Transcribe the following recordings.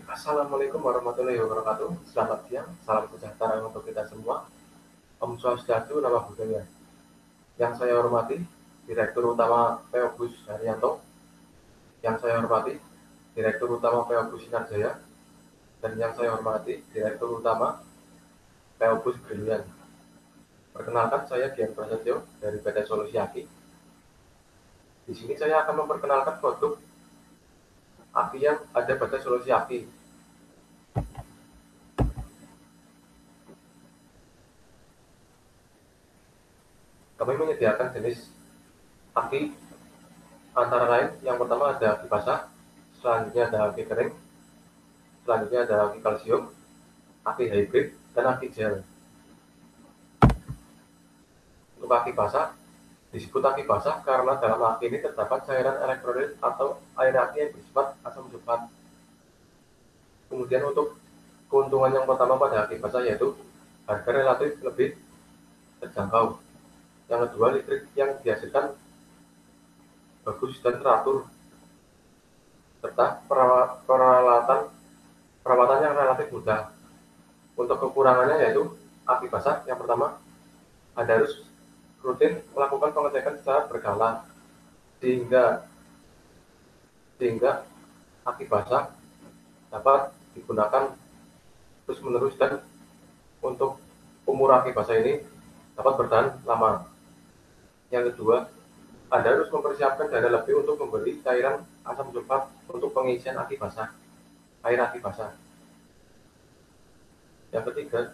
Assalamualaikum warahmatullahi wabarakatuh. Selamat siang, salam sejahtera untuk kita semua. Om Swastiastu, Namo Buddhaya. Yang saya hormati, Direktur Utama PO Bus Haryanto. Yang saya hormati, Direktur Utama PO Bus Sinarjaya. Dan yang saya hormati, Direktur Utama PO Bus Brilian. Perkenalkan, saya Dian Prasetyo dari PT Solusi Aki. Di sini saya akan memperkenalkan produk aki yang ada pada Solusi Aki. Kami menyediakan jenis aki antara lain, yang pertama ada aki basah, selanjutnya ada aki kering, selanjutnya ada aki kalsium, aki hybrid, dan aki gel. Untuk aki basah, disebut aki basah karena dalam aki ini terdapat cairan elektrolit atau air aki yang bersifat asam sulfat. Kemudian untuk keuntungan yang pertama pada aki basah yaitu harga relatif lebih terjangkau. Yang kedua, listrik yang dihasilkan bagus dan teratur, serta perawatan yang relatif mudah. Untuk kekurangannya yaitu aki basah, yang pertama, Anda harus rutin melakukan pengecekan secara berkala sehingga aki basah dapat digunakan terus-menerus, dan untuk umur aki basah ini dapat bertahan lama. Yang kedua, Anda harus mempersiapkan dana lebih untuk membeli cairan asam sulfat untuk pengisian aki basah, air aki basah. Yang ketiga,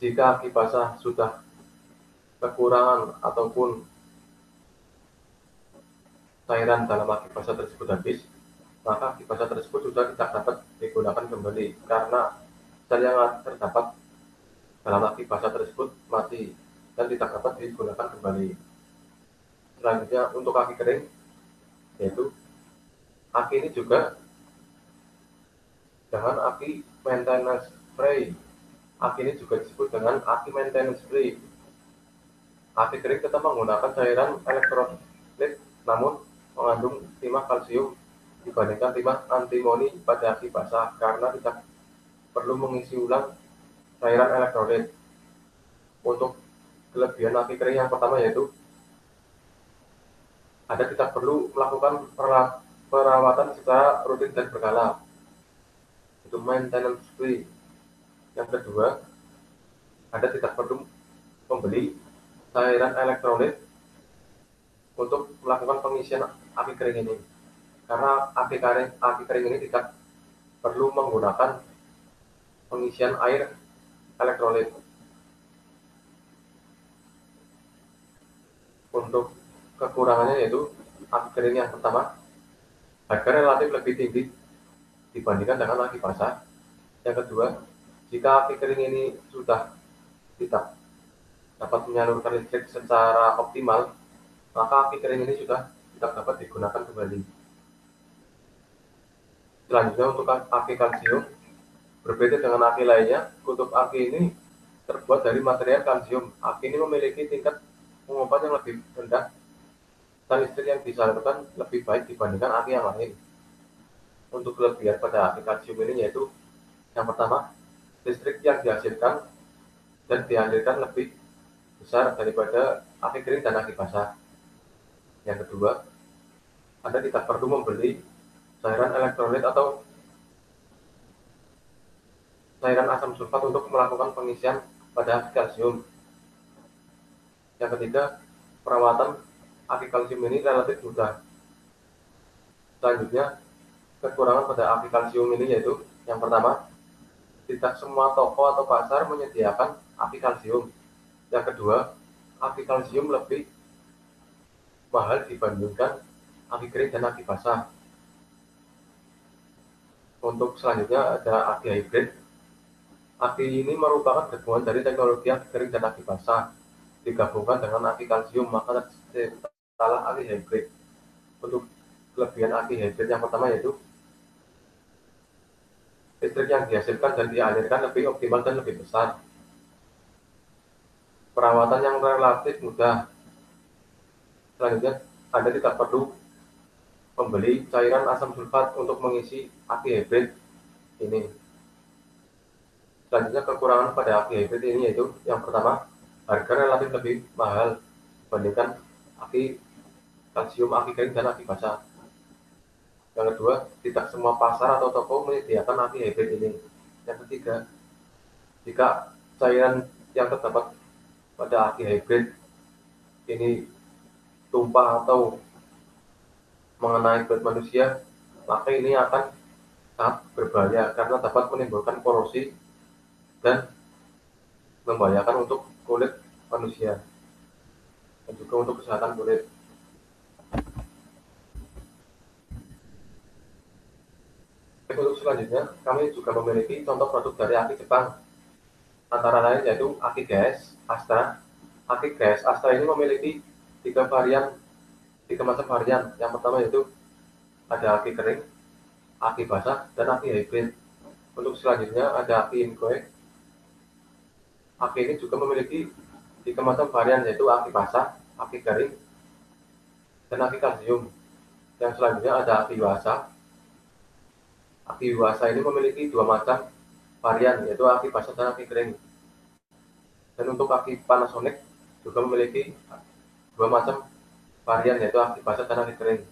jika aki basah sudah kekurangan ataupun cairan dalam aki basah tersebut habis, maka aki basah tersebut sudah tidak dapat digunakan kembali karena sel yang terdapat dalam aki basah tersebut mati dan tidak dapat digunakan kembali. Selanjutnya untuk aki kering, yaitu aki ini juga dengan aki maintenance free. Aki ini juga disebut dengan aki maintenance free. Aki kering tetap menggunakan cairan elektrolit namun mengandung timah kalsium dibandingkan timah antimoni pada aki basah karena tidak perlu mengisi ulang cairan elektrolit. Untuk kelebihan aki kering yang pertama yaitu Anda tidak perlu melakukan perawatan secara rutin dan berkala. Itu maintenance free. Yang kedua, Anda tidak perlu membeli cairan elektrolit untuk melakukan pengisian aki kering ini. Karena aki kering ini tidak perlu menggunakan pengisian air elektrolit. Untuk kekurangannya yaitu aki kering yang pertama, harga relatif lebih tinggi dibandingkan dengan aki basah. Yang kedua, jika aki kering ini sudah tidak dapat menyalurkan listrik secara optimal, maka aki kering ini sudah tidak dapat digunakan kembali. Selanjutnya untuk aki kalsium, berbeda dengan aki lainnya, kutub aki ini terbuat dari material kalsium. Aki ini memiliki tingkat penguapan yang lebih rendah dan listrik yang disalurkan lebih baik dibandingkan aki yang lain. Untuk kelebihan pada aki kalsium ini yaitu yang pertama, listrik yang dihasilkan dan dialirkan lebih besar daripada aki kering dan aki basah. Yang kedua, Anda tidak perlu membeli cairan elektrolit atau cairan asam sulfat untuk melakukan pengisian pada aki kalsium. Yang ketiga, perawatan aki kalsium ini relatif mudah. Selanjutnya, kekurangan pada aki kalsium ini yaitu yang pertama, tidak semua toko atau pasar menyediakan aki kalsium. Yang kedua, aki kalsium lebih mahal dibandingkan aki kering dan aki basah. Untuk selanjutnya ada aki hybrid. Aki ini merupakan gabungan dari teknologi aki kering dan aki basah digabungkan dengan aki kalsium, maka terciptalah aki hybrid. Untuk kelebihan aki hybrid yang pertama yaitu listrik yang dihasilkan dan dialirkan lebih optimal dan lebih besar. Perawatan yang relatif mudah. Selanjutnya, Anda tidak perlu membeli cairan asam sulfat untuk mengisi aki hybrid ini. Selanjutnya kekurangan pada aki hybrid ini yaitu yang pertama, harga relatif lebih mahal dibandingkan aki kalsium, aki kering, dan aki basah. Yang kedua, tidak semua pasar atau toko menyediakan aki hybrid ini. Yang ketiga, jika cairan yang terdapat pada aki hybrid ini tumpah atau mengenai kulit manusia, maka ini akan sangat berbahaya karena dapat menimbulkan korosi dan membahayakan untuk kulit manusia dan juga untuk kesehatan kulit. Untuk selanjutnya, kami juga memiliki contoh produk dari aki Jepang, antara lain yaitu aki GS Astra. Aki GS Astra ini memiliki tiga macam varian. Yang pertama yaitu ada aki kering, aki basah, dan aki hybrid. Untuk selanjutnya ada aki Inkoe. Aki ini juga memiliki tiga macam varian yaitu aki basah, aki kering, dan aki kalsium. Yang selanjutnya ada aki Yuasa. Aki Yuasa ini memiliki dua macam varian yaitu aki basah dan aki kering. Dan untuk aki Panasonic juga memiliki dua macam varian yaitu aki basah dan aki kering.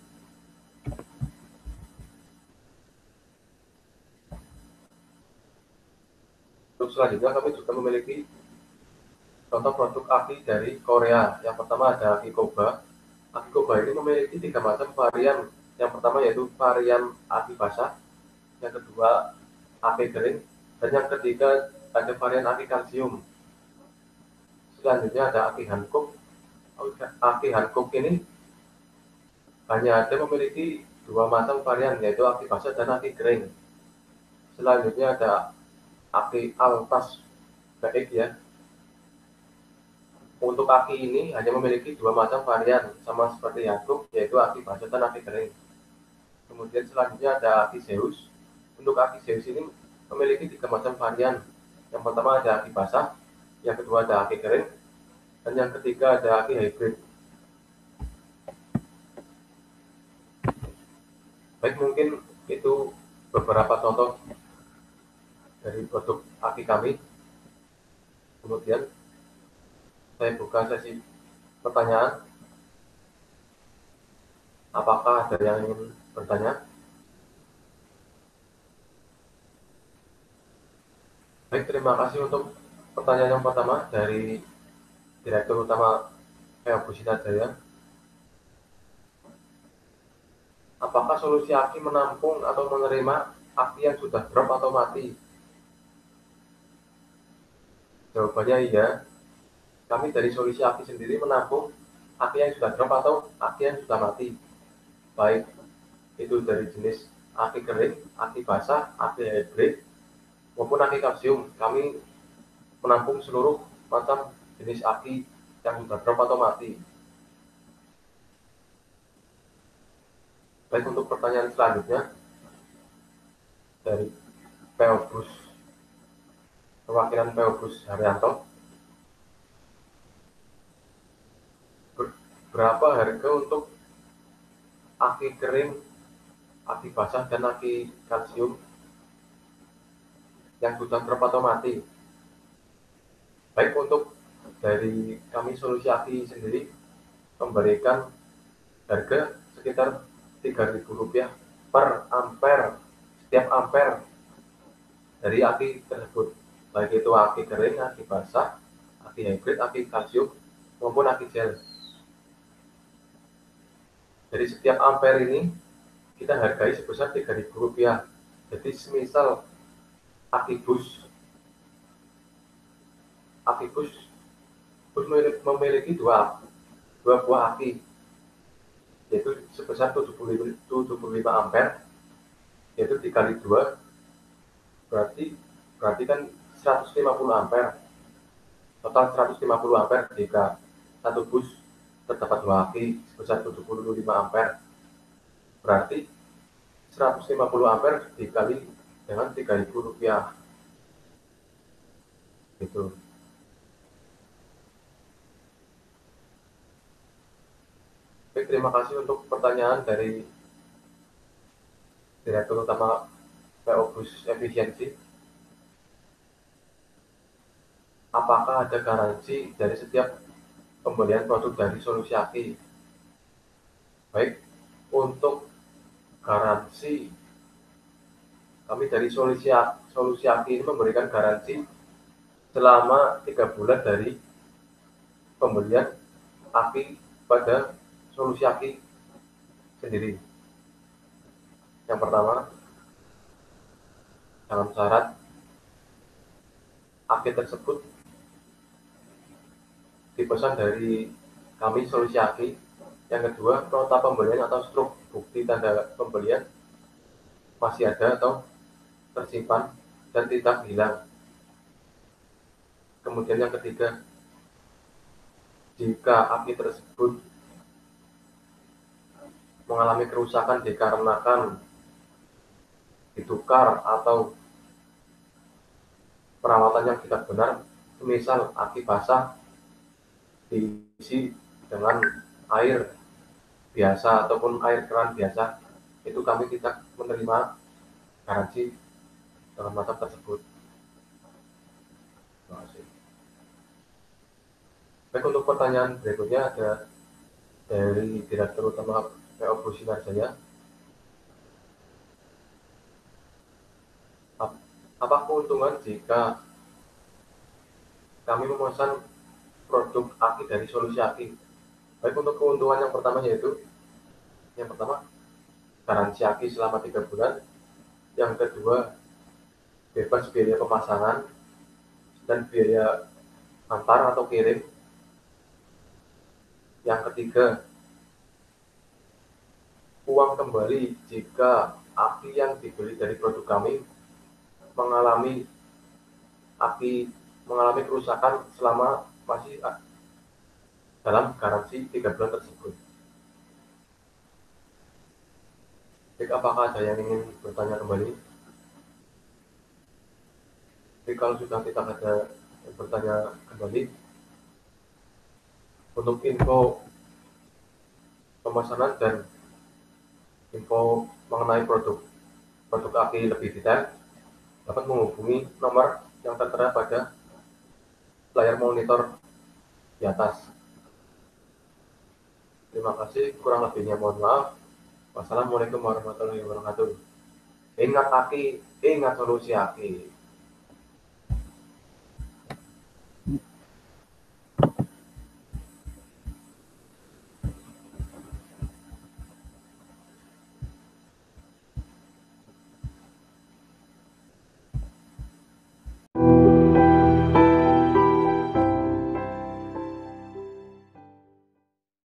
Untuk selanjutnya kami juga memiliki contoh produk aki dari Korea. Yang pertama ada aki Koba. Aki Koba ini memiliki tiga macam varian. Yang pertama yaitu varian aki basah, yang kedua aki kering, dan yang ketiga ada varian aki kalsium. Selanjutnya ada aki Hankook. Aki Hankook ini hanya ada memiliki dua macam varian yaitu aki basah dan aki kering. Selanjutnya ada aki Altas baik ya. Untuk aki ini hanya memiliki dua macam varian sama seperti Hankook yaitu aki basah dan aki kering. Kemudian selanjutnya ada aki Zeus. Untuk aki Zeus ini memiliki tiga macam varian. Yang pertama ada aki basah, yang kedua ada aki kering, dan yang ketiga ada aki hybrid. Baik, mungkin itu beberapa contoh dari produk aki kami. Kemudian saya buka sesi pertanyaan. Apakah ada yang ingin bertanya? Baik, terima kasih untuk pertanyaan yang pertama dari Direktur Utama PO Sinarjaya. Apakah solusi aki menampung atau menerima aki yang sudah drop atau mati? Jawabannya iya. Kami dari solusi aki sendiri menampung aki yang sudah drop atau aki yang sudah mati. Baik itu dari jenis aki kering, aki basah, aki hybrid, maupun aki kalsium. Kami menampung seluruh macam jenis aki yang sudah drop atau mati. Baik, untuk pertanyaan selanjutnya dari Peobus, perwakilan Peobus Haryanto. Berapa harga untuk aki kering, aki basah, dan aki kalsium yang sudah drop atau mati? Baik, untuk dari kami solusi aki sendiri memberikan harga sekitar Rp3.000 per ampere, setiap ampere dari aki tersebut, baik itu aki kering, aki basah, aki hybrid, aki kalsium, maupun aki gel. Dari setiap ampere ini kita hargai sebesar Rp3.000. Jadi semisal aki bus memiliki dua buah aki, yaitu sebesar 75 ampere, yaitu dikali 2 berarti kan 150 ampere, total 150 ampere. Jika satu bus terdapat dua aki sebesar 75 ampere, berarti 150 ampere dikali dengan Rp3.000 gitu. Baik, terima kasih untuk pertanyaan dari Direktur Utama PO Bus Efisiensi, apakah ada garansi dari setiap pembelian produk dari Solusi Aki? Baik, untuk garansi, kami dari Solusi Aki ini memberikan garansi selama 3 bulan dari pembelian aki pada Solusi Aki sendiri. Yang pertama, dalam syarat aki tersebut dipesan dari kami Solusi Aki. Yang kedua, nota pembelian atau struk bukti tanda pembelian masih ada atau tersimpan dan tidak hilang. Kemudian yang ketiga, jika aki tersebut mengalami kerusakan dikarenakan ditukar atau perawatan yang tidak benar, semisal aki basah diisi dengan air biasa ataupun air keran biasa, itu kami tidak menerima garansi dalam macam tersebut. Terima kasih. Baik, untuk pertanyaan berikutnya ada dari Direktur Utama PO Bus Sinarjaya. Apa keuntungan jika kami memesan produk aki dari Solusi Aki? Baik, untuk keuntungan yang pertama yaitu, yang pertama, garansi aki selama 3 bulan. Yang kedua, bebas biaya pemasangan dan biaya antar atau kirim. Yang ketiga, uang kembali jika aki yang dibeli dari produk kami mengalami kerusakan selama masih dalam garansi 3 bulan tersebut. Jadi, apakah ada yang ingin bertanya kembali? Jadi, kalau sudah tidak ada yang bertanya kembali, untuk info pemesanan dan info mengenai produk aki lebih detail, dapat menghubungi nomor yang tertera pada layar monitor di atas. Terima kasih, kurang lebihnya mohon maaf. Wassalamualaikum warahmatullahi wabarakatuh. Ingat aki, ingat Solusi Aki.